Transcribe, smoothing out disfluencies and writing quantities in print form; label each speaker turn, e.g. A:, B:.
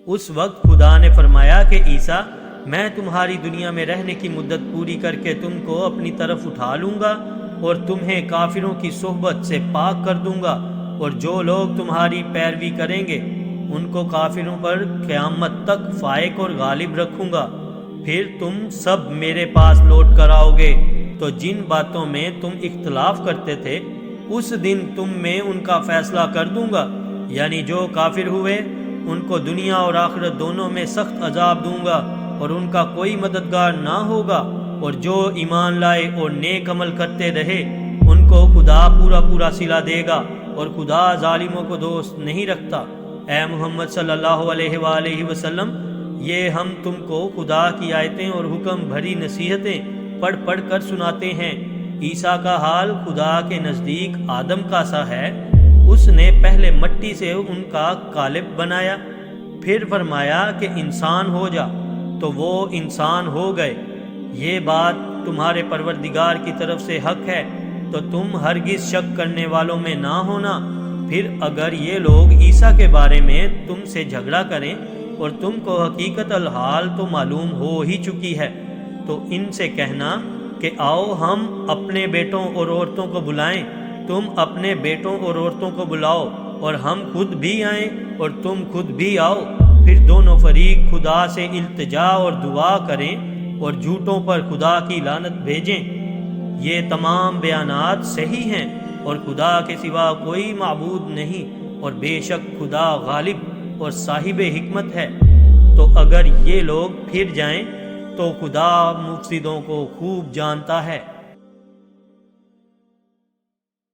A: اس وقت خدا نے فرمایا کہ عیسیٰ، میں تمہاری دنیا میں رہنے کی مدت پوری کر کے تم کو اپنی طرف اٹھا لوں گا اور تمہیں کافروں کی صحبت سے پاک کر دوں گا، اور جو لوگ تمہاری پیروی کریں گے ان کو کافروں پر قیامت تک فائق اور غالب رکھوں گا۔ پھر تم سب میرے پاس لوٹ کر آؤ گے، تو جن باتوں میں تم اختلاف کرتے تھے اس دن تم میں ان کا فیصلہ کر دوں گا، یعنی جو کافر ہوئے ان کو دنیا اور آخرت دونوں میں سخت عذاب دوں گا اور ان کا کوئی مددگار نہ ہوگا، اور جو ایمان لائے اور نیک عمل کرتے رہے ان کو خدا پورا پورا صلہ دے گا، اور خدا ظالموں کو دوست نہیں رکھتا۔ اے محمد صلی اللہ علیہ وآلہ وسلم، یہ ہم تم کو خدا کی آیتیں اور حکم بھری نصیحتیں پڑھ پڑھ کر سناتے ہیں۔ عیسیٰ کا حال خدا کے نزدیک آدم کا سا ہے، اس نے پہلے مٹی سے ان کا قالب بنایا، پھر فرمایا کہ انسان ہو جا، تو وہ انسان ہو گئے۔ یہ بات تمہارے پروردگار کی طرف سے حق ہے، تو تم ہرگز شک کرنے والوں میں نہ ہونا۔ پھر اگر یہ لوگ عیسیٰ کے بارے میں تم سے جھگڑا کریں اور تم کو حقیقت الحال تو معلوم ہو ہی چکی ہے، تو ان سے کہنا کہ آؤ ہم اپنے بیٹوں اور عورتوں کو بلائیں، تم اپنے بیٹوں اور عورتوں کو بلاؤ اور ہم خود بھی آئیں اور تم خود بھی آؤ، پھر دونوں فریق خدا سے التجا اور دعا کریں اور جھوٹوں پر خدا کی لعنت بھیجیں۔ یہ تمام بیانات صحیح ہیں اور خدا کے سوا کوئی معبود نہیں، اور بے شک خدا غالب اور صاحب حکمت ہے۔ تو اگر یہ لوگ پھر جائیں تو خدا مفسدوں کو خوب جانتا ہے۔